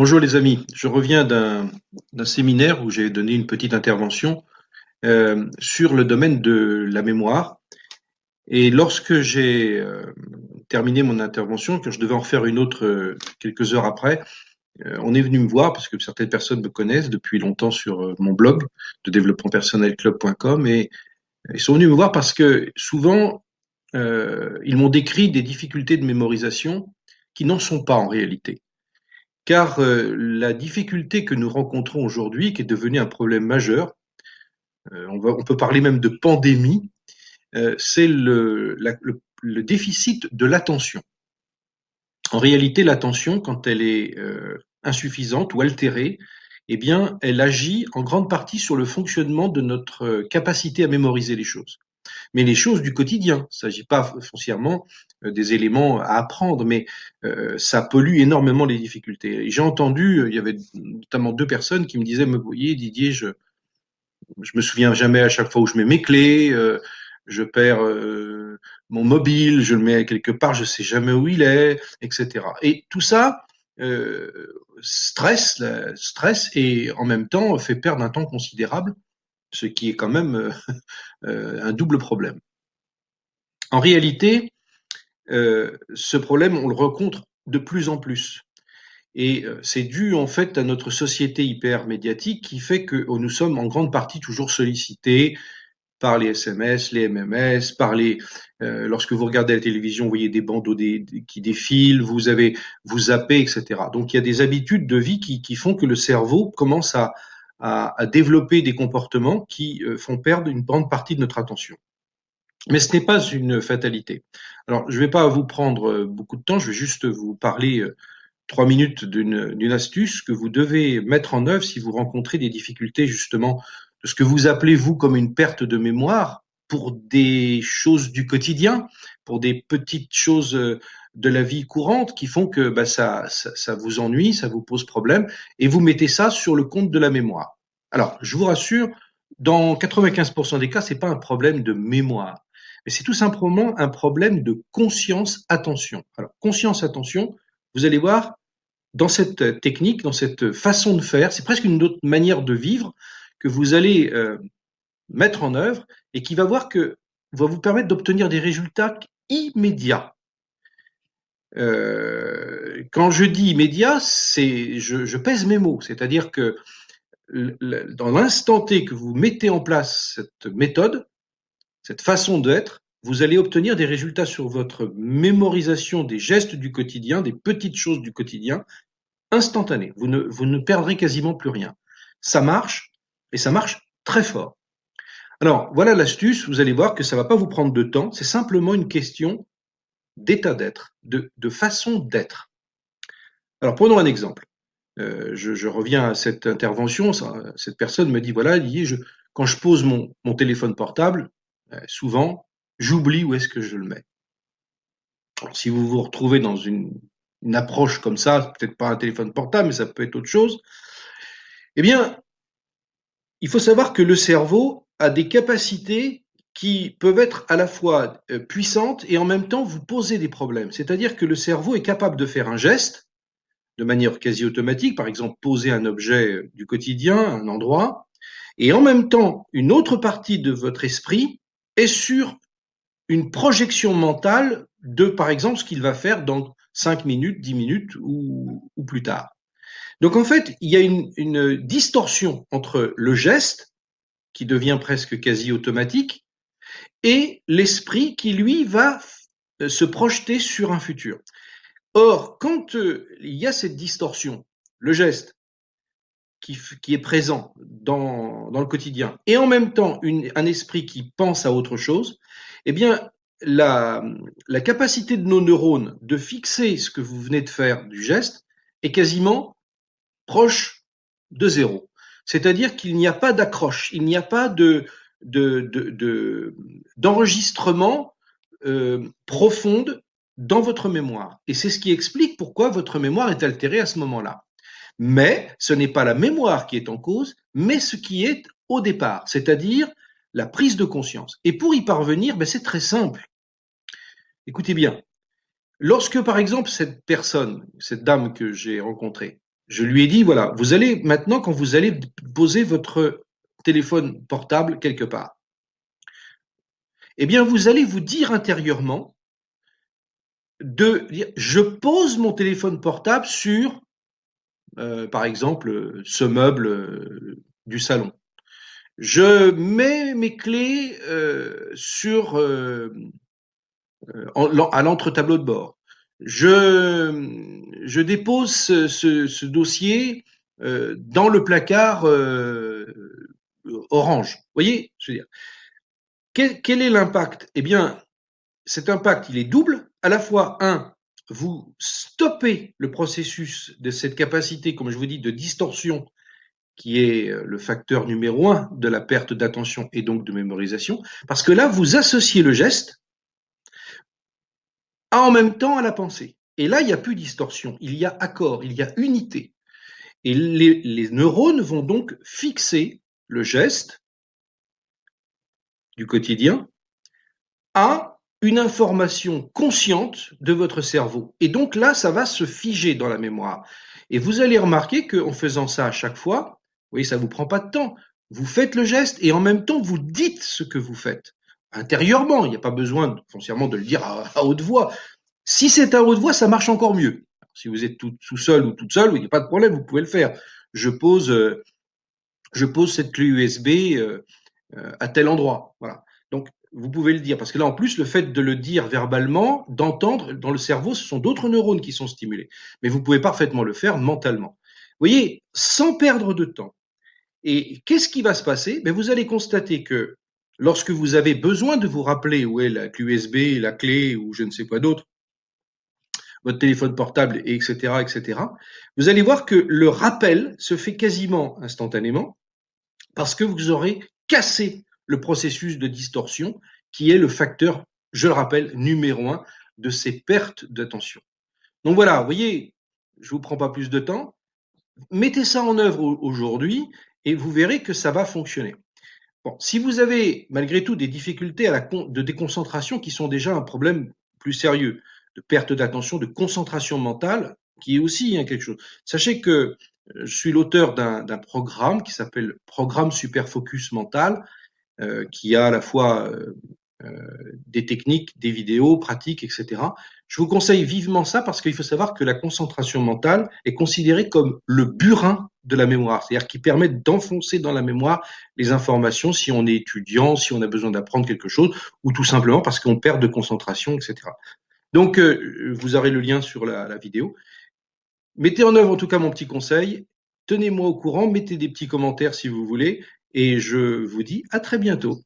Bonjour les amis, je reviens d'un séminaire où j'ai donné une petite intervention sur le domaine de la mémoire. Et lorsque j'ai terminé mon intervention, que je devais en refaire une autre quelques heures après, on est venu me voir parce que certaines personnes me connaissent depuis longtemps sur mon blog de développementpersonnelclub.com et ils sont venus me voir parce que souvent ils m'ont décrit des difficultés de mémorisation qui n'en sont pas en réalité. Car la difficulté que nous rencontrons aujourd'hui, qui est devenue un problème majeur, on peut parler même de pandémie, c'est le déficit de l'attention. En réalité, l'attention, quand elle est insuffisante ou altérée, eh bien, elle agit en grande partie sur le fonctionnement de notre capacité à mémoriser les choses. Mais les choses du quotidien. Il ne s'agit pas foncièrement des éléments à apprendre, mais ça pollue énormément les difficultés. Et j'ai entendu, il y avait notamment deux personnes qui me disaient, me voyez Didier, je me souviens jamais à chaque fois où je mets mes clés, je perds mon mobile, je le mets quelque part, je sais jamais où il est, etc. Et tout ça stresse et en même temps fait perdre un temps considérable, ce qui est quand même un double problème. En réalité, ce problème, on le rencontre de plus en plus. Et c'est dû en fait à notre société hyper médiatique qui fait que nous sommes en grande partie toujours sollicités par les SMS, les MMS, lorsque vous regardez la télévision, vous voyez des bandeaux qui défilent, vous zappez, etc. Donc il y a des habitudes de vie qui font que le cerveau commence à développer des comportements qui font perdre une grande partie de notre attention. Mais ce n'est pas une fatalité. Alors, je ne vais pas vous prendre beaucoup de temps, je vais juste vous parler 3 minutes d'une astuce que vous devez mettre en œuvre si vous rencontrez des difficultés justement de ce que vous appelez vous comme une perte de mémoire pour des choses du quotidien, pour des petites choses de la vie courante qui font que ça vous ennuie, ça vous pose problème, et vous mettez ça sur le compte de la mémoire. Alors, je vous rassure, dans 95% des cas, c'est pas un problème de mémoire. Mais c'est tout simplement un problème de conscience-attention. Alors, conscience-attention, vous allez voir, dans cette technique, dans cette façon de faire, c'est presque une autre manière de vivre que vous allez mettre en œuvre et qui va vous permettre d'obtenir des résultats immédiats. Quand je dis immédiat, je pèse mes mots, c'est-à-dire que dans l'instant T que vous mettez en place cette méthode, cette façon d'être, vous allez obtenir des résultats sur votre mémorisation des gestes du quotidien, des petites choses du quotidien, instantanées. Vous ne perdrez quasiment plus rien. Ça marche, et ça marche très fort. Alors, voilà l'astuce, vous allez voir que ça ne va pas vous prendre de temps, c'est simplement une question d'état d'être, de façon d'être. Alors, prenons un exemple. Je reviens à cette intervention, cette personne me dit, voilà, quand je pose mon téléphone portable, souvent, j'oublie où est-ce que je le mets. Alors, si vous vous retrouvez dans une approche comme ça, peut-être pas un téléphone portable, mais ça peut être autre chose, eh bien, il faut savoir que le cerveau a des capacités qui peuvent être à la fois puissantes et en même temps vous poser des problèmes. C'est-à-dire que le cerveau est capable de faire un geste de manière quasi automatique, par exemple poser un objet du quotidien, un endroit, et en même temps, une autre partie de votre esprit est sur une projection mentale de, par exemple, ce qu'il va faire dans 5 minutes, 10 minutes ou plus tard. Donc en fait, il y a une distorsion entre le geste, qui devient presque quasi automatique, et l'esprit qui, lui, va se projeter sur un futur. Or, quand il y a cette distorsion, le geste qui est présent dans le quotidien, et en même temps un esprit qui pense à autre chose, eh bien, la capacité de nos neurones de fixer ce que vous venez de faire du geste est quasiment proche de zéro. C'est-à-dire qu'il n'y a pas d'accroche, il n'y a pas d'enregistrement profonde dans votre mémoire. Et c'est ce qui explique pourquoi votre mémoire est altérée à ce moment-là. Mais ce n'est pas la mémoire qui est en cause, mais ce qui est au départ, c'est-à-dire la prise de conscience. Et pour y parvenir, c'est très simple. Écoutez bien, lorsque par exemple cette personne, cette dame que j'ai rencontrée, Je lui ai dit, voilà, vous allez maintenant, quand vous allez poser votre téléphone portable quelque part, eh bien, vous allez vous dire intérieurement de dire, je pose mon téléphone portable sur, par exemple, ce meuble du salon. Je mets mes clés à l'entre-tableau de bord. Je dépose ce dossier dans le placard orange. Vous voyez, je veux dire, quel est l'impact? Eh bien, cet impact, il est double. À la fois, un, vous stoppez le processus de cette capacité, comme je vous dis, de distorsion qui est le facteur numéro un de la perte d'attention et donc de mémorisation, parce que là, vous associez le geste en même temps à la pensée. Et là, il n'y a plus distorsion, il y a accord, il y a unité. Et les neurones vont donc fixer le geste du quotidien à une information consciente de votre cerveau. Et donc là, ça va se figer dans la mémoire. Et vous allez remarquer qu'en faisant ça à chaque fois, vous voyez, ça ne vous prend pas de temps. Vous faites le geste et en même temps, vous dites ce que vous faites. Intérieurement, il n'y a pas besoin foncièrement de le dire à haute voix. Si c'est à haute voix, ça marche encore mieux. Si vous êtes tout seul ou toute seule, il n'y a pas de problème, vous pouvez le faire. Je pose, je pose cette clé USB à tel endroit. Voilà. Donc, vous pouvez le dire. Parce que là, en plus, le fait de le dire verbalement, d'entendre, dans le cerveau, ce sont d'autres neurones qui sont stimulés. Mais vous pouvez parfaitement le faire mentalement. Vous voyez, sans perdre de temps. Et qu'est-ce qui va se passer? Ben, vous allez constater que lorsque vous avez besoin de vous rappeler où est la clé USB, la clé ou je ne sais quoi d'autre, votre téléphone portable, etc., etc., vous allez voir que le rappel se fait quasiment instantanément parce que vous aurez cassé le processus de distorsion qui est le facteur, je le rappelle, numéro un de ces pertes d'attention. Donc voilà, vous voyez, je ne vous prends pas plus de temps, mettez ça en œuvre aujourd'hui et vous verrez que ça va fonctionner. Bon, si vous avez malgré tout des difficultés de déconcentration qui sont déjà un problème plus sérieux, de perte d'attention, de concentration mentale, qui est aussi quelque chose. Sachez que je suis l'auteur d'un programme qui s'appelle Programme Super Focus Mental, qui a à la fois des techniques, des vidéos pratiques, etc. Je vous conseille vivement ça parce qu'il faut savoir que la concentration mentale est considérée comme le burin de la mémoire, c'est-à-dire qui permet d'enfoncer dans la mémoire les informations si on est étudiant, si on a besoin d'apprendre quelque chose, ou tout simplement parce qu'on perd de concentration, etc. Donc, vous aurez le lien sur la vidéo. Mettez en œuvre en tout cas mon petit conseil, tenez-moi au courant, mettez des petits commentaires si vous voulez, et je vous dis à très bientôt.